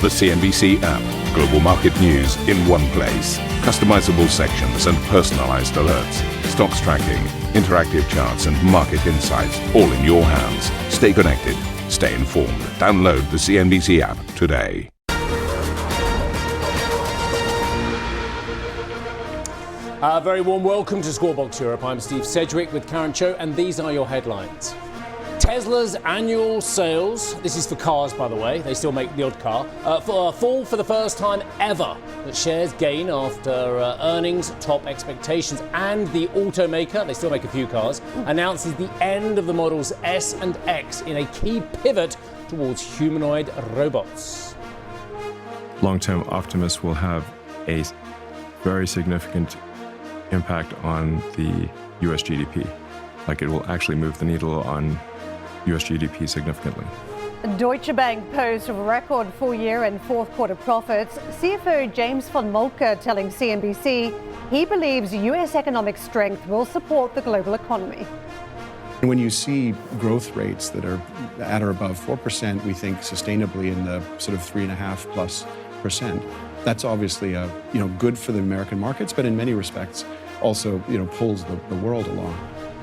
The CNBC app. Global market news in one place. Customizable sections and personalized alerts. Stocks tracking, interactive charts and market insights all in your hands. Stay connected. Stay informed. Download the CNBC app today. A very warm welcome to Squawk Europe. I'm Steve Sedgwick with Karen Cho, and these are your headlines. Tesla's annual sales, this is for cars by the way, they still make the odd car, fall for the first time ever. The shares gain after earnings top expectations, and the automaker, they still make a few cars, announces the end of the models S and X in a key pivot towards humanoid robots. Long-term optimists will have a very significant impact on the US GDP. Like, it will actually move the needle on US GDP significantly. Deutsche Bank posts record full-year and fourth-quarter profits. CFO James Von Molke telling CNBC he believes US economic strength will support the global economy. When you see growth rates that are at or above 4%, we think sustainably in the sort of 3.5+%. That's obviously good for the American markets, but in many respects also pulls the world along.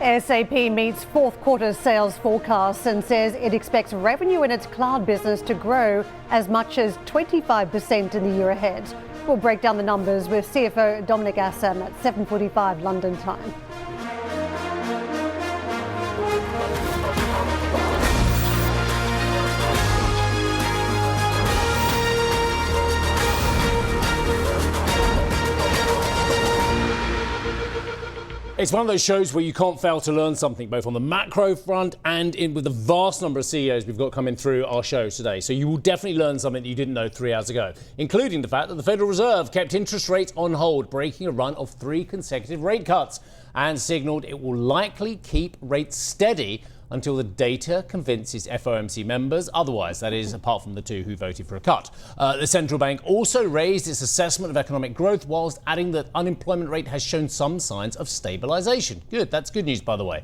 SAP meets fourth-quarter sales forecasts and says it expects revenue in its cloud business to grow as much as 25% in the year ahead. We'll break down the numbers with CFO Dominik Asam at 7:45 London time. It's one of those shows where you can't fail to learn something, both on the macro front and with the vast number of CEOs we've got coming through our show today. So you will definitely learn something that you didn't know 3 hours ago, including the fact that the Federal Reserve kept interest rates on hold, breaking a run of 3 consecutive rate cuts, and signaled it will likely keep rates steady until the data convinces FOMC members otherwise, that is, apart from the 2 who voted for a cut. The central bank also raised its assessment of economic growth, whilst adding that unemployment rate has shown some signs of stabilisation. Good, that's good news, by the way.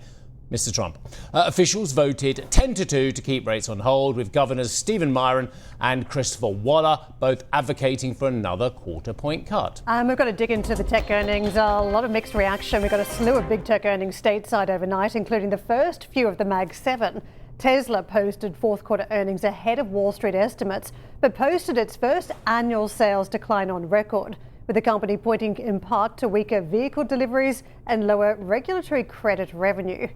Mr. Trump. Officials voted 10-2 to keep rates on hold, with Governors Stephen Miron and Christopher Waller both advocating for another quarter-point cut. We've got to dig into the tech earnings. A lot of mixed reaction. We've got a slew of big tech earnings stateside overnight, including the first few of the Mag 7. Tesla posted fourth-quarter earnings ahead of Wall Street estimates, but posted its first annual sales decline on record, with the company pointing in part to weaker vehicle deliveries and lower regulatory credit revenue.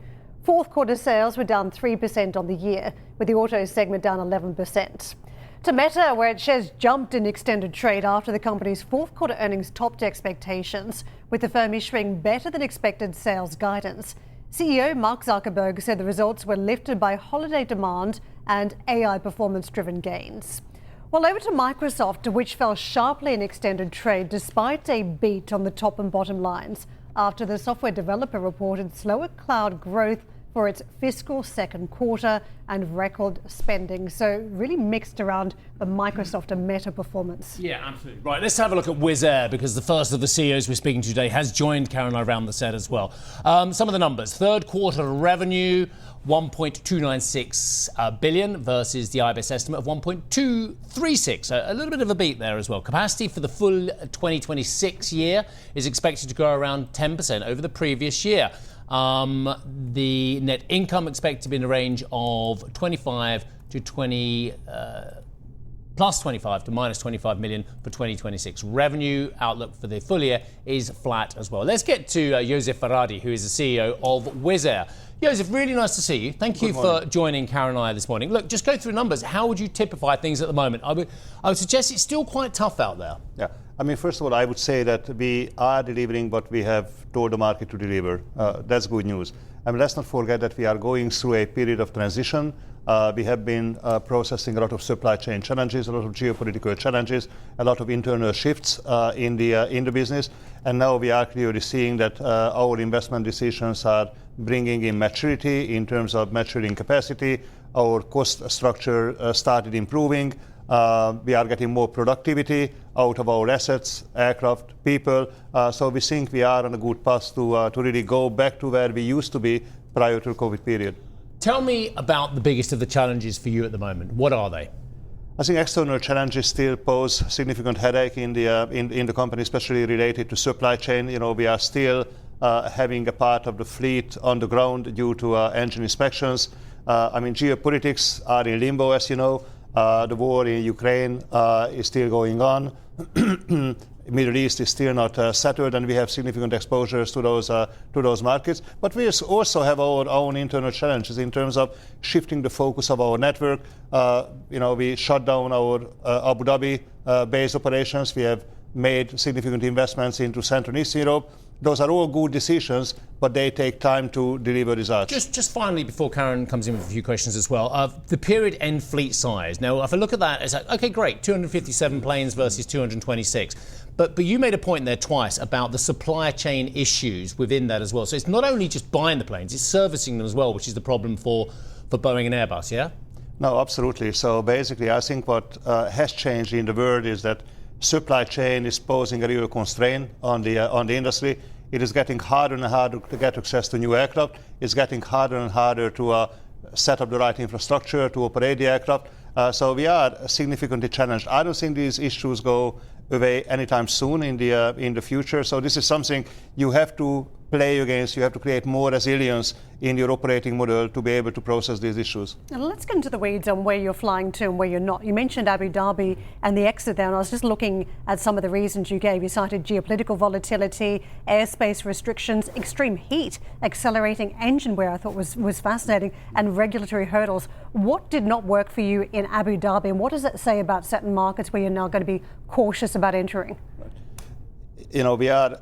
Fourth-quarter sales were down 3% on the year, with the auto segment down 11%. To Meta, where its shares jumped in extended trade after the company's fourth-quarter earnings topped expectations, with the firm issuing better-than-expected sales guidance. CEO Mark Zuckerberg said the results were lifted by holiday demand and AI performance-driven gains. Well, over to Microsoft, which fell sharply in extended trade despite a beat on the top and bottom lines, after the software developer reported slower cloud growth for its fiscal second quarter and record spending. So really mixed around the Microsoft and Meta performance. Yeah, absolutely. Right, let's have a look at Wizz Air, because the first of the CEOs we're speaking to today has joined Karen and I around the set as well. Some of the numbers. Third quarter revenue, 1.296 billion versus the IBIS estimate of 1.236. A little bit of a beat there as well. Capacity for the full 2026 year is expected to grow around 10% over the previous year. The net income expected to be in the range of 25 to 20, plus 25 to minus 25 million for 2026. Revenue outlook for the full year is flat as well. Let's get to Joseph Faradi, who is the CEO of Wizz Air. Joseph, really nice to see you. Thank you for joining Karen and I this morning. Look, just go through numbers. How would you typify things at the moment? I would suggest it's still quite tough out there. Yeah. I mean, first of all, I would say that we are delivering what we have told the market to deliver. That's good news. I mean, let's not forget that we are going through a period of transition. We have been processing a lot of supply chain challenges, a lot of geopolitical challenges, a lot of internal shifts in the business. And now we are clearly seeing that our investment decisions are bringing in maturity in terms of maturing capacity. Our cost structure started improving. We are getting more productivity out of our assets, aircraft, people. So we think we are on a good path to really go back to where we used to be prior to the COVID period. Tell me about the biggest of the challenges for you at the moment. What are they? I think external challenges still pose significant headache in the company, especially related to supply chain. We are still having a part of the fleet on the ground due to engine inspections. Geopolitics are in limbo, as you know. The war in Ukraine is still going on. Middle East is still not settled, and we have significant exposures to those markets. But we also have our own internal challenges in terms of shifting the focus of our network. We shut down our Abu Dhabi base operations. We have made significant investments into Central and Eastern Europe. Those are all good decisions, but they take time to deliver results. Just finally, before Karen comes in with a few questions as well, the period end fleet size. Now, if I look at that, it's like, okay, great, 257 planes versus 226. But you made a point there twice about the supply chain issues within that as well. So it's not only just buying the planes, it's servicing them as well, which is the problem for Boeing and Airbus, yeah? No, absolutely. So basically, I think what has changed in the world is that supply chain is posing a real constraint on the industry. It is getting harder and harder to get access to new aircraft. It's getting harder and harder to set up the right infrastructure to operate the aircraft. So we are significantly challenged. I don't think these issues go away anytime soon in the future. So this is something you have to play against. You have to create more resilience in your operating model to be able to process these issues. Now let's get into the weeds on where you're flying to and where you're not. You mentioned Abu Dhabi and the exit there, and I was just looking at some of the reasons you gave. You cited geopolitical volatility, airspace restrictions, extreme heat, accelerating engine wear, I thought was fascinating, and regulatory hurdles. What did not work for you in Abu Dhabi, and what does that say about certain markets where you're now going to be cautious about entering? We are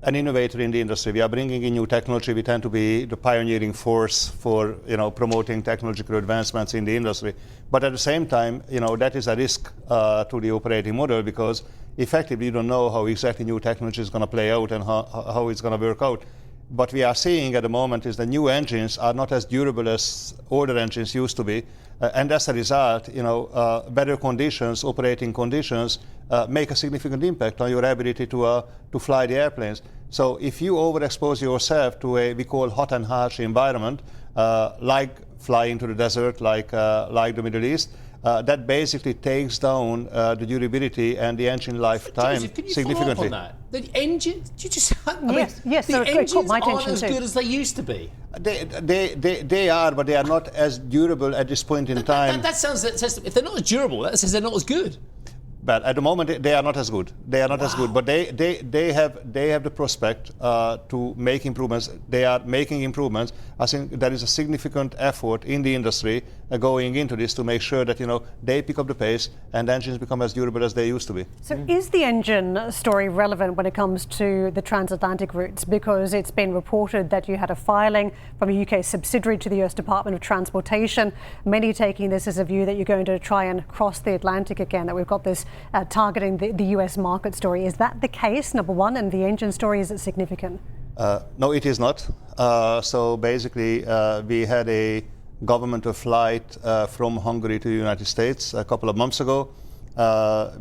an innovator in the industry. We are bringing in new technology. We tend to be the pioneering force for promoting technological advancements in the industry. But at the same time, that is a risk to the operating model, because effectively you don't know how exactly new technology is going to play out and how it's going to work out. What we are seeing at the moment is the new engines are not as durable as older engines used to be. And as a result, better conditions, operating conditions, make a significant impact on your ability to fly the airplanes. So if you overexpose yourself to a we call hot and harsh environment, like flying to the desert, like the Middle East, that basically takes down the durability and the engine lifetime Joseph, can you significantly. follow up on that? The engines, you just, yes, the engines aren't as too. good as they used to be. They are, but they are not as durable at this point in time. That says if they're not as durable, that says they're not as good. But at the moment, they are not as good. They are not as good. But they have the prospect to make improvements. They are making improvements. I think there is a significant effort in the industry going into this to make sure that they pick up the pace and engines become as durable as they used to be. So is the engine story relevant when it comes to the transatlantic routes? Because it's been reported that you had a filing from a UK subsidiary to the US Department of Transportation, many taking this as a view that you're going to try and cross the Atlantic again, that we've got this targeting the US market story. Is that the case, number one? And the engine story, is it significant? No, it is not. So basically, we had a governmental flight from Hungary to the United States a couple of months ago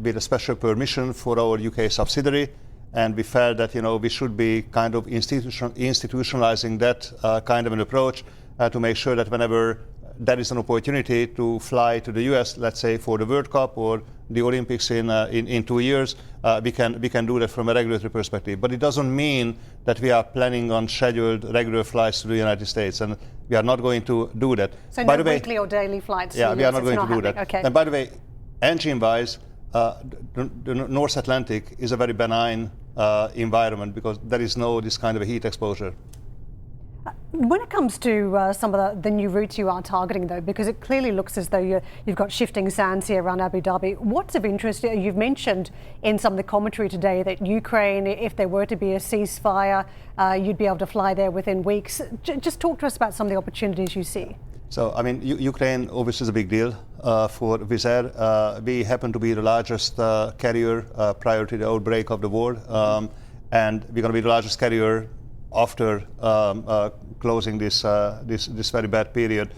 with a special permission for our UK subsidiary. And we felt that we should be kind of institutionalizing that kind of an approach to make sure that whenever there is an opportunity to fly to the US, let's say for the World Cup or the Olympics in 2 years, we can do that from a regulatory perspective. But it doesn't mean that we are planning on scheduled regular flights to the United States, and we are not going to do that. So no weekly or daily flights? Yeah, we are not going to do that. Okay. And by the way, engine-wise, the North Atlantic is a very benign environment because there is no this kind of a heat exposure. When it comes to some of the new routes you are targeting, though, because it clearly looks as though you've got shifting sands here around Abu Dhabi, what's of interest? You've mentioned in some of the commentary today that Ukraine, if there were to be a ceasefire, you'd be able to fly there within weeks. Just talk to us about some of the opportunities you see. So, Ukraine obviously is a big deal for Wizz Air. We happen to be the largest carrier prior to the outbreak of the war, and we're going to be the largest carrier after closing this very bad period.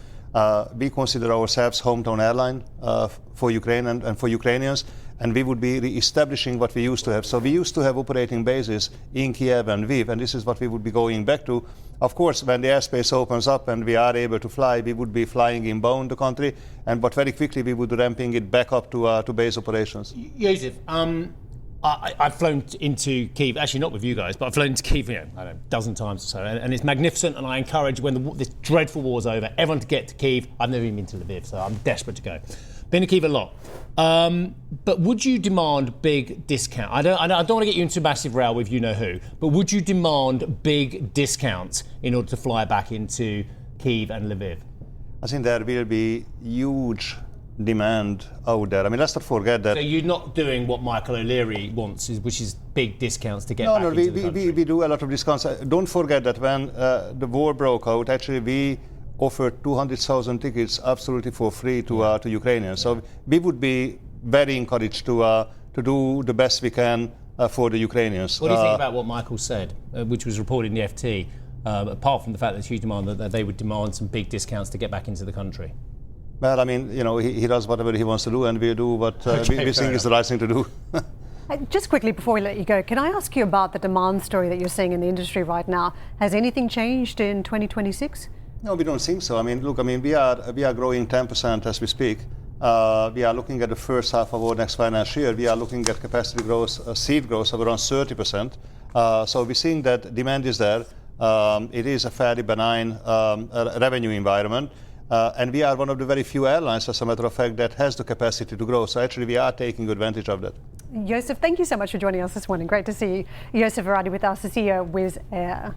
We consider ourselves hometown airline for Ukraine and for Ukrainians, and we would be re-establishing what we used to have. So we used to have operating bases in Kiev and Lviv, and this is what we would be going back to. Of course, when the airspace opens up and we are able to fly, we would be flying inbound the country, but very quickly we would be ramping it back up to base operations. Joseph, I've flown into Kyiv, actually not with you guys, but I've flown into Kyiv, I don't know, a dozen times or so, and it's magnificent, and I encourage, when this dreadful war's over, everyone to get to Kyiv. I've never even been to Lviv, so I'm desperate to go. Been to Kyiv a lot. But would you demand big discount? I don't want to get you into a massive row with you-know-who, but would you demand big discounts in order to fly back into Kyiv and Lviv? I think there will be huge demand out there. I mean, let's not forget that. So you're not doing what Michael O'Leary wants, which is big discounts to get back into the country? We do a lot of discounts. Don't forget that when the war broke out, actually we offered 200,000 tickets absolutely for free to Ukrainians. So we would be very encouraged to do the best we can for the Ukrainians. What do you think about what Michael said, which was reported in the FT, apart from the fact that there's huge demand, that they would demand some big discounts to get back into the country? Well, I mean, he does whatever he wants to do, and we do what we think is the right thing to do. Just quickly before we let you go, can I ask you about the demand story that you're seeing in the industry right now? Has anything changed in 2026? No, we don't think so. I mean, look, we are growing 10% as we speak. We are looking at the first half of our next financial year. We are looking at capacity growth, seat growth of around 30%. So we're seeing that demand is there. It is a fairly benign revenue environment. And we are one of the very few airlines, as a matter of fact, that has the capacity to grow. So actually, we are taking advantage of that. Joseph, thank you so much for joining us this morning. Great to see you. Joseph Varadi with us, the CEO of Wizz Air.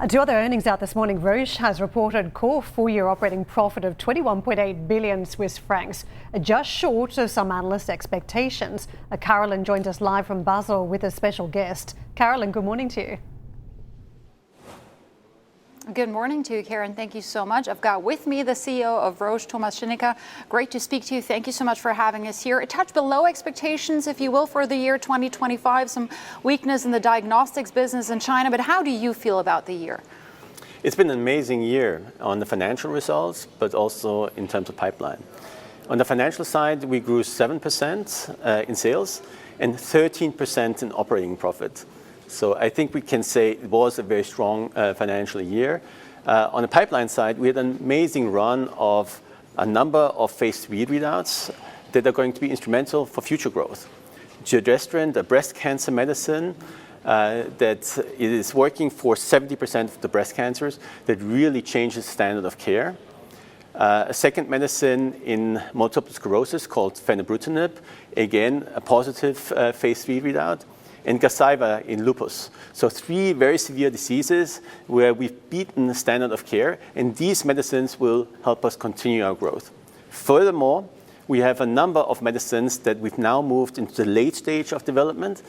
Two other earnings out this morning. Roche has reported core full-year operating profit of 21.8 billion Swiss francs, just short of some analyst expectations. Carolyn joined us live from Basel with a special guest. Carolyn, good morning to you. Good morning to you, Karen. Thank you so much. I've got with me the CEO of Roche, Thomas Schinecker. Great to speak to you. Thank you so much for having us here. A touch below expectations, if you will, for the year 2025. Some weakness in the diagnostics business in China. But how do you feel about the year? It's been an amazing year on the financial results, but also in terms of pipeline. On the financial side, we grew 7% in sales and 13% in operating profit. So I think we can say it was a very strong financial year. On the pipeline side, we had an amazing run of a number of phase 3 readouts that are going to be instrumental for future growth. Giredestrant, a breast cancer medicine that is working for 70% of the breast cancers, that really changes the standard of care. A second medicine in multiple sclerosis called fenebrutinib, again, a positive phase 3 readout. And Gazyva in lupus. So 3 very severe diseases where we've beaten the standard of care, and these medicines will help us continue our growth. Furthermore, we have a number of medicines that we've now moved into the late stage of development,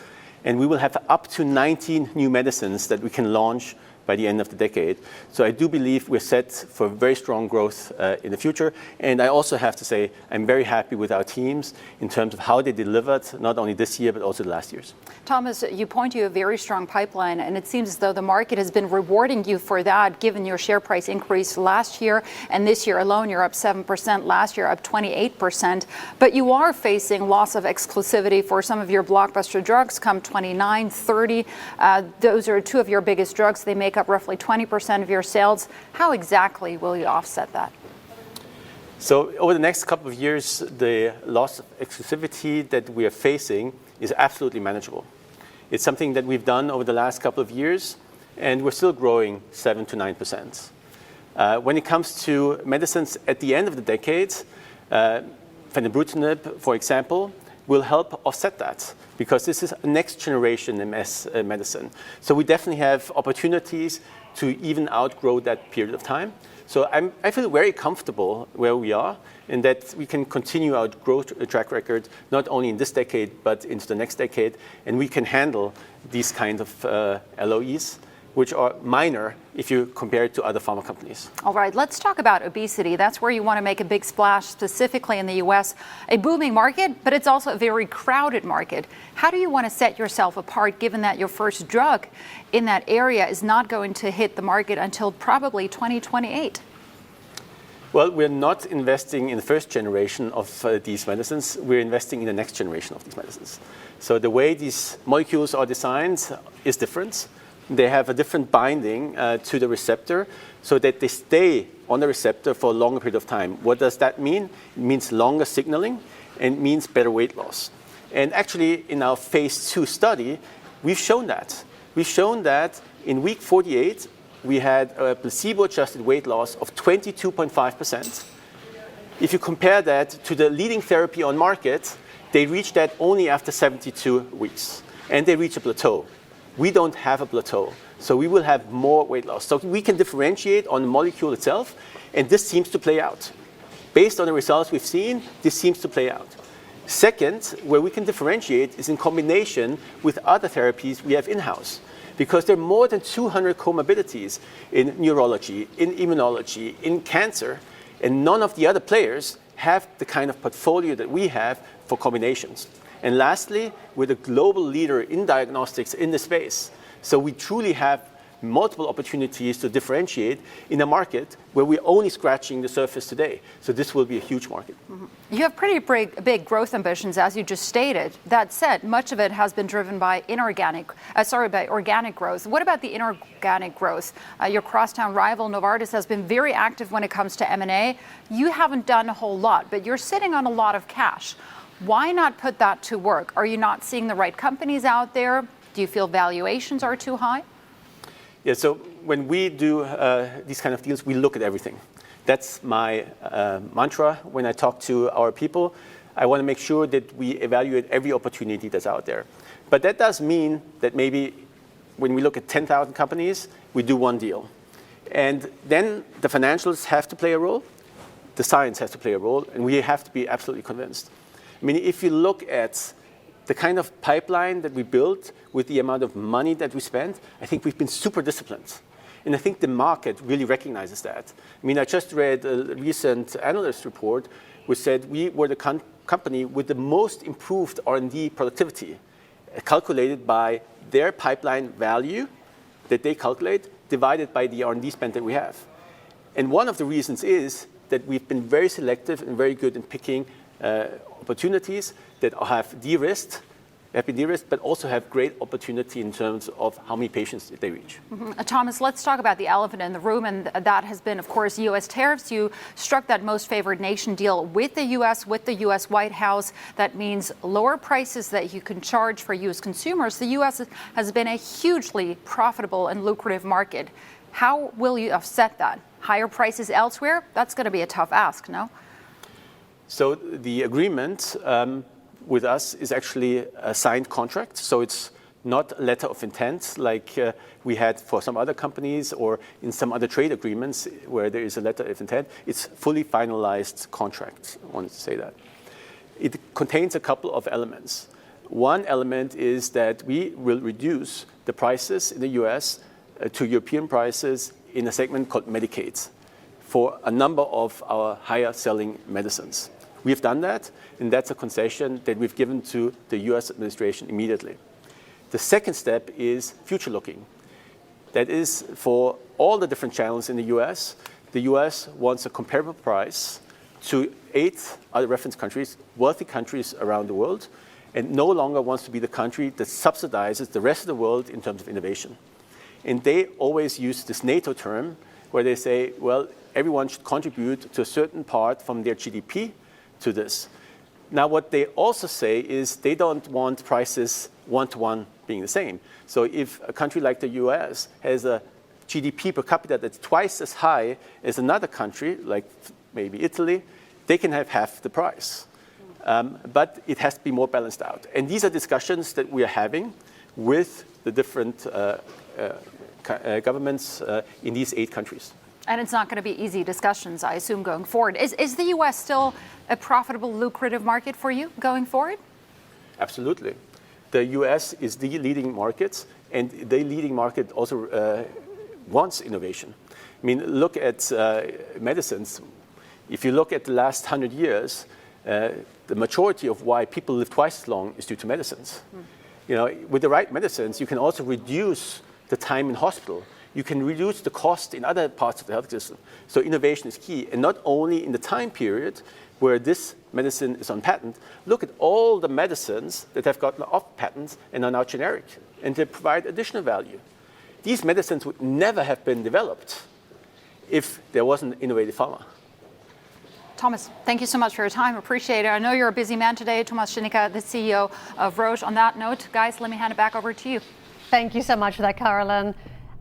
and we will have up to 19 new medicines that we can launch by the end of the decade. So I do believe we're set for very strong growth in the future. And I also have to say, I'm very happy with our teams in terms of how they delivered, not only this year, but also the last years. Thomas, you point to a very strong pipeline, and it seems as though the market has been rewarding you for that, given your share price increase last year. And this year alone, you're up 7%, last year up 28%. But you are facing loss of exclusivity for some of your blockbuster drugs come 29, 30. Those are 2 of your biggest drugs. They make up roughly 20% of your sales. How exactly will you offset that? So over the next couple of years, the loss of exclusivity that we are facing is absolutely manageable. It's something that we've done over the last couple of years, and we're still growing 7 to 9%. When it comes to medicines at the end of the decade, fenebrutinib, for example, will help offset that, because this is a next generation MS medicine. So we definitely have opportunities to even outgrow that period of time. So I feel very comfortable where we are, and that we can continue our growth track record, not only in this decade, but into the next decade. And we can handle these kind of LOEs, which are minor if you compare it to other pharma companies. All right, let's talk about obesity. That's where you want to make a big splash, specifically in the US. A booming market, but it's also a very crowded market. How do you want to set yourself apart, given that your first drug in that area is not going to hit the market until probably 2028? Well, we're not investing in the first generation of these medicines. We're investing in the next generation of these medicines. So the way these molecules are designed is different. They have a different binding to the receptor so that they stay on the receptor for a longer period of time. What does that mean? It means longer signaling and it means better weight loss. And actually, in our phase 2 study, we've shown that. We've shown that in week 48, we had a placebo-adjusted weight loss of 22.5%. If you compare that to the leading therapy on market, they reached that only after 72 weeks, and they reach a plateau. We don't have a plateau, so we will have more weight loss. So we can differentiate on the molecule itself, and this seems to play out. Based on the results we've seen, this seems to play out. Second, where we can differentiate is in combination with other therapies we have in-house. Because there are more than 200 comorbidities in neurology, in immunology, in cancer, and none of the other players have the kind of portfolio that we have for combinations. And lastly, we're the global leader in diagnostics in the space. So we truly have multiple opportunities to differentiate in a market where we're only scratching the surface today. So this will be a huge market. Mm-hmm. You have pretty big growth ambitions, as you just stated. That said, much of it has been driven by organic growth. What about the inorganic growth? Your crosstown rival, Novartis, has been very active when it comes to M&A. You haven't done a whole lot, but you're sitting on a lot of cash. Why not put that to work? Are you not seeing the right companies out there? Do you feel valuations are too high? Yeah, so when we do these kind of deals, we look at everything. That's my mantra when I talk to our people. I want to make sure that we evaluate every opportunity that's out there. But that does mean that maybe when we look at 10,000 companies, we do one deal. And then the financials have to play a role, the science has to play a role, and we have to be absolutely convinced. I mean, if you look at the kind of pipeline that we built with the amount of money that we spent, I think we've been super disciplined. And I think the market really recognizes that. I mean, I just read a recent analyst report which said we were the company with the most improved R&D productivity, calculated by their pipeline value that they calculate, divided by the R&D spend that we have. And one of the reasons is that we've been very selective and very good in picking opportunities that have been de-risked, but also have great opportunity in terms of how many patients they reach. Mm-hmm. Thomas, let's talk about the elephant in the room, and that has been, of course, U.S. tariffs. You struck that most favored nation deal with the U.S. White House. That means lower prices that you can charge for U.S. consumers. The U.S. has been a hugely profitable and lucrative market. How will you offset that? Higher prices elsewhere? That's going to be a tough ask, no? So the agreement with us is actually a signed contract. So it's not a letter of intent like we had for some other companies or in some other trade agreements where there is a letter of intent. It's fully finalized contract. I wanted to say that. It contains a couple of elements. One element is that we will reduce the prices in the US to European prices in a segment called Medicaid for a number of our higher selling medicines. We've done that, and that's a concession that we've given to the US administration immediately. The second step is future looking. That is for all the different channels in the US wants a comparable price to 8 other reference countries, wealthy countries around the world, and no longer wants to be the country that subsidizes the rest of the world in terms of innovation. And they always use this NATO term where they say, well, everyone should contribute to a certain part from their GDP to this. Now, what they also say is they don't want prices one-to-one being the same. So if a country like the US has a GDP per capita that's twice as high as another country, like maybe Italy, they can have half the price. But it has to be more balanced out. And these are discussions that we are having with the different governments in these 8 countries. And it's not going to be easy discussions, I assume, going forward. Is the U.S. still a profitable, lucrative market for you going forward? Absolutely. The U.S. is the leading market, and the leading market also wants innovation. I mean, look at medicines. If you look at the last 100 years, the majority of why people live twice as long is due to medicines. You know, with the right medicines, you can also reduce the time in hospital. you can reduce the cost in other parts of the health system. So innovation is key, and not only in the time period where this medicine is on patent. Look at all the medicines that have gotten off patent and are now generic, and they provide additional value. These medicines would never have been developed if there wasn't innovative pharma. Thomas, thank you so much for your time. Appreciate it. I know you're a busy man today. Thomas Schinecker, the CEO of Roche. On that note, guys, let me hand it back over to you. Thank you so much for that, Carolyn.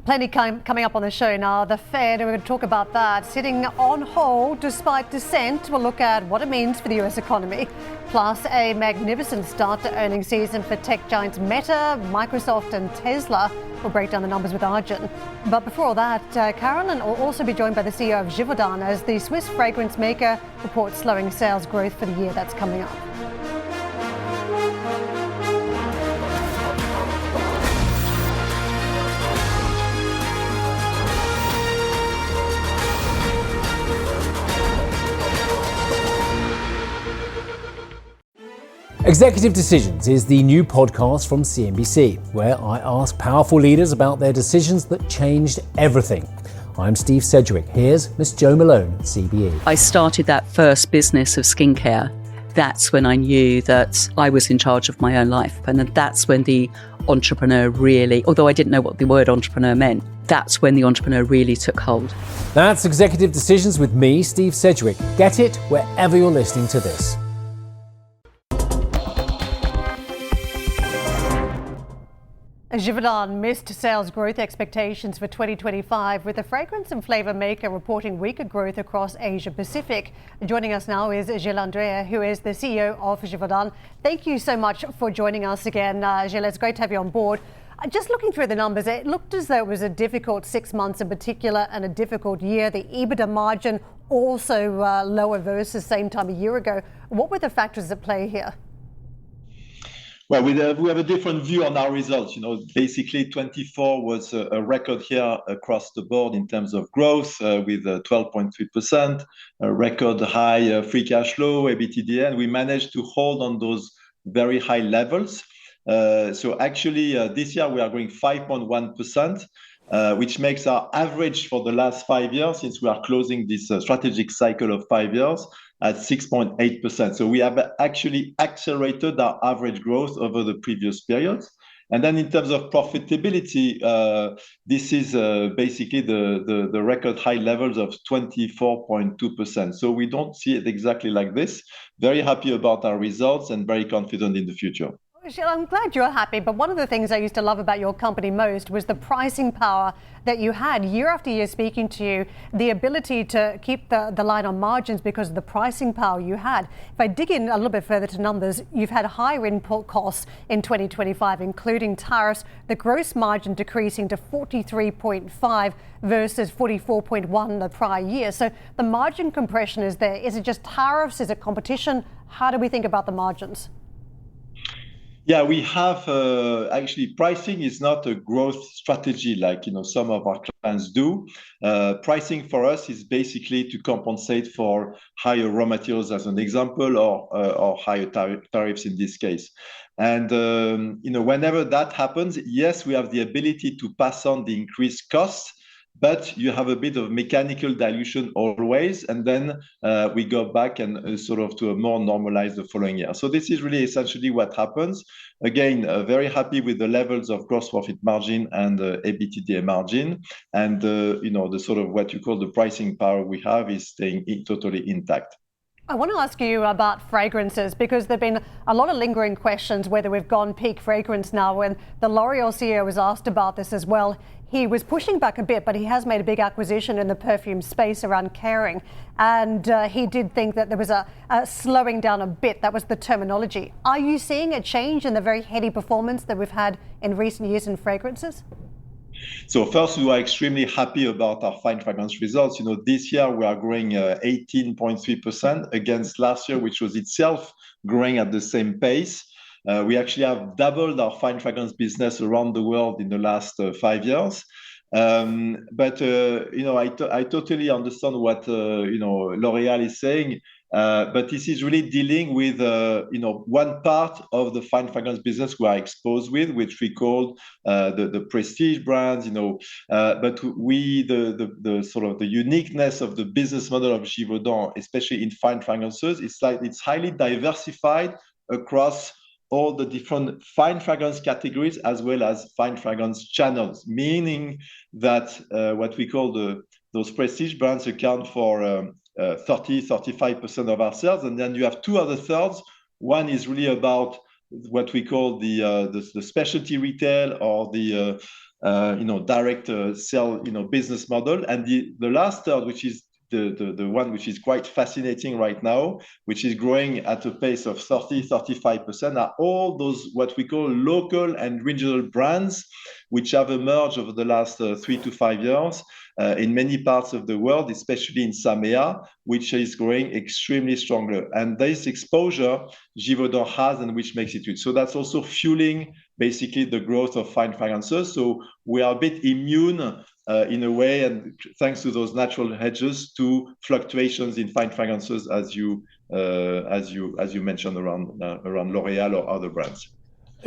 Plenty coming up on the show now. The Fed, we're going to talk about that. Sitting on hold despite dissent. We'll look at what it means for the US economy. Plus, a magnificent start to earnings season for tech giants Meta, Microsoft and Tesla. We'll break down the numbers with Arjun. But before all that, Carolyn will also be joined by the CEO of Givaudan as the Swiss fragrance maker reports slowing sales growth for the year that's coming up. Executive Decisions is the new podcast from CNBC, where I ask powerful leaders about their decisions that changed everything. I'm Steve Sedgwick. Here's Miss Jo Malone, CBE. I started that first business of skincare. That's when I knew that I was in charge of my own life. And that's when the entrepreneur really, although I didn't know what the word entrepreneur meant, that's when the entrepreneur really took hold. That's Executive Decisions with me, Steve Sedgwick. Get it wherever you're listening to this. Givaudan missed sales growth expectations for 2025, with the fragrance and flavor maker reporting weaker growth across Asia Pacific. Joining us now is Gilles Andrea, who is the CEO of Givaudan. Thank you so much for joining us again, Gilles. It's great to have you on board. Just looking through the numbers, it looked as though it was a difficult 6 months in particular and a difficult year. The EBITDA margin also lower versus same time a year ago. What were the factors at play here? Well, we have a different view on our results. Basically 24 was a record here across the board in terms of growth with 12.3%, a record high free cash flow, EBITDA, and we managed to hold on those very high levels. So actually this year we are growing 5.1%, which makes our average for the last 5 years, since we are closing this strategic cycle of 5 years, at 6.8%. So we have actually accelerated our average growth over the previous periods. And then in terms of profitability, this is basically the record high levels of 24.2%. So we don't see it exactly like this. Very happy about our results and very confident in the future. I'm glad you're happy, but one of the things I used to love about your company most was the pricing power that you had year after year speaking to you, the ability to keep the line on margins because of the pricing power you had. If I dig in a little bit further to numbers, you've had higher input costs in 2025, including tariffs, the gross margin decreasing to 43.5 versus 44.1 the prior year. So the margin compression is there. Is it just tariffs? Is it competition? How do we think about the margins? Yeah, we have actually pricing is not a growth strategy like some of our clients do. Pricing for us is basically to compensate for higher raw materials, as an example, or higher tariffs in this case. And whenever that happens, yes, we have the ability to pass on the increased costs, but you have a bit of mechanical dilution always, and then we go back and sort of to a more normalized the following year. So this is really essentially what happens. Again, very happy with the levels of gross profit margin and EBITDA margin, and the sort of what you call the pricing power we have is staying totally intact. I want to ask you about fragrances, because there have been a lot of lingering questions whether we've gone peak fragrance now. When the L'Oreal CEO was asked about this as well, he was pushing back a bit, but he has made a big acquisition in the perfume space around Kering. And he did think that there was a slowing down a bit. That was the terminology. Are you seeing a change in the very heady performance that we've had in recent years in fragrances? So first, we are extremely happy about our fine fragrance results. This year we are growing 18.3% against last year, which was itself growing at the same pace. We actually have doubled our fine fragrance business around the world in the last 5 years. But I totally understand what L'Oreal is saying. But this is really dealing with one part of the fine fragrance business we are exposed with, which we call the prestige brands. But the sort of the uniqueness of the business model of Givaudan, especially in fine fragrances, it's highly diversified across all the different fine fragrance categories as well as fine fragrance channels, meaning that what we call those prestige brands account for 35% of our sales. And then you have two other thirds. One is really about what we call the specialty retail or the direct sell business model. And the last third, which is the one which is quite fascinating right now, which is growing at a pace of 35%, are all those what we call local and regional brands, which have emerged over the last 3 to 5 years in many parts of the world, especially in SAMEA, which is growing extremely strongly. And this exposure Givaudan has, and which makes it rich. So that's also fueling basically the growth of fine fragrances. So we are a bit immune in a way, and thanks to those natural hedges, to fluctuations in fine fragrances, as you mentioned around L'Oréal or other brands.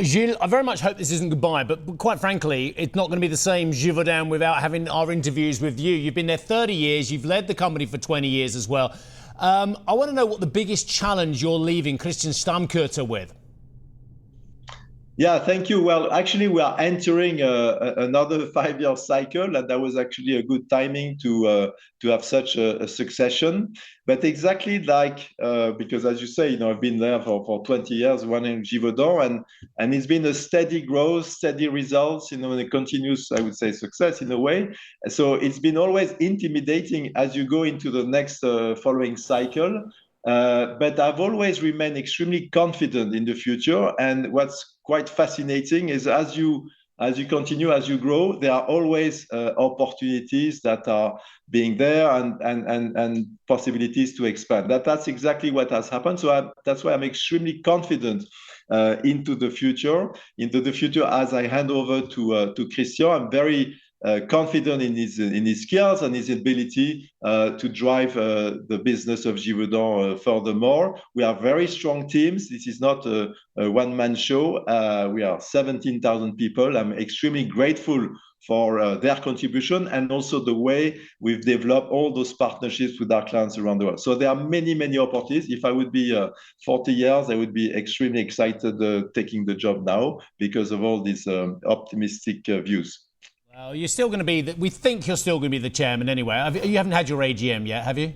Gilles, I very much hope this isn't goodbye, but quite frankly, it's not going to be the same Givaudan without having our interviews with you. You've been there 30 years, you've led the company for 20 years as well. I want to know what the biggest challenge you're leaving Christian Stammkoetter with. Yeah, thank you. Well, actually, we are entering another 5-year cycle, and that was actually a good timing to have such a succession. But exactly because as you say, I've been there for 20 years running Givaudan, and it's been a steady growth, steady results, and a continuous, I would say, success in a way. So it's been always intimidating as you go into the next following cycle. But I've always remained extremely confident in the future. And what's quite fascinating is as you continue, as you grow, there are always opportunities that are being there and possibilities to expand. That's exactly what has happened. So that's why I'm extremely confident into the future. As I hand over to Christian, I'm very confident in his skills and his ability to drive the business of Givaudan furthermore. We are very strong teams. This is not a one-man show. We are 17,000 people. I'm extremely grateful for their contribution and also the way we've developed all those partnerships with our clients around the world. So there are many, many opportunities. If I would be 40 years, I would be extremely excited taking the job now because of all these optimistic views. Well, you're still going to be, we think you're still going to be the chairman anyway. You haven't had your AGM yet, have you?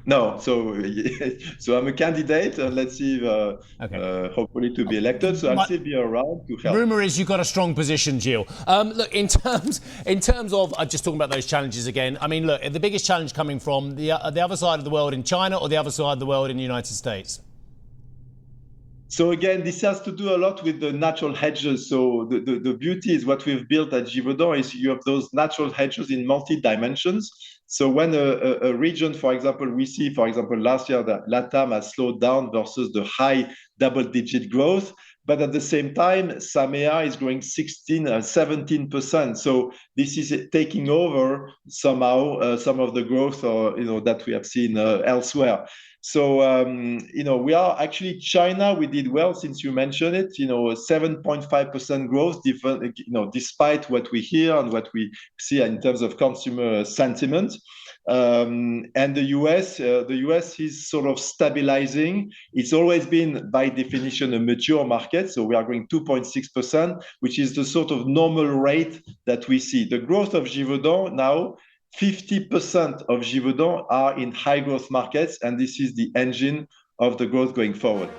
No, so I'm a candidate, and let's see if hopefully to be elected. So I'll still be around to help. Rumour is you've got a strong position, Gilles. Look, in terms of just talking about those challenges again. I mean, look, the biggest challenge coming from the other side of the world in China or the other side of the world in the United States? So again, this has to do a lot with the natural hedges. So the beauty is what we've built at Givaudan is you have those natural hedges in multi-dimensions. So when a region, for example, we see, for example, last year that LATAM has slowed down versus the high double-digit growth. But at the same time, SAMEA is growing 17%. So this is taking over somehow some of the growth that we have seen elsewhere. So, we are actually China. We did well since you mentioned it, 7.5% growth, despite what we hear and what we see in terms of consumer sentiment. And the US is sort of stabilizing. It's always been, by definition, a mature market. So we are growing 2.6%, which is the sort of normal rate that we see. The growth of Givaudan now, 50% of Givaudan are in high growth markets, and this is the engine of the growth going forward.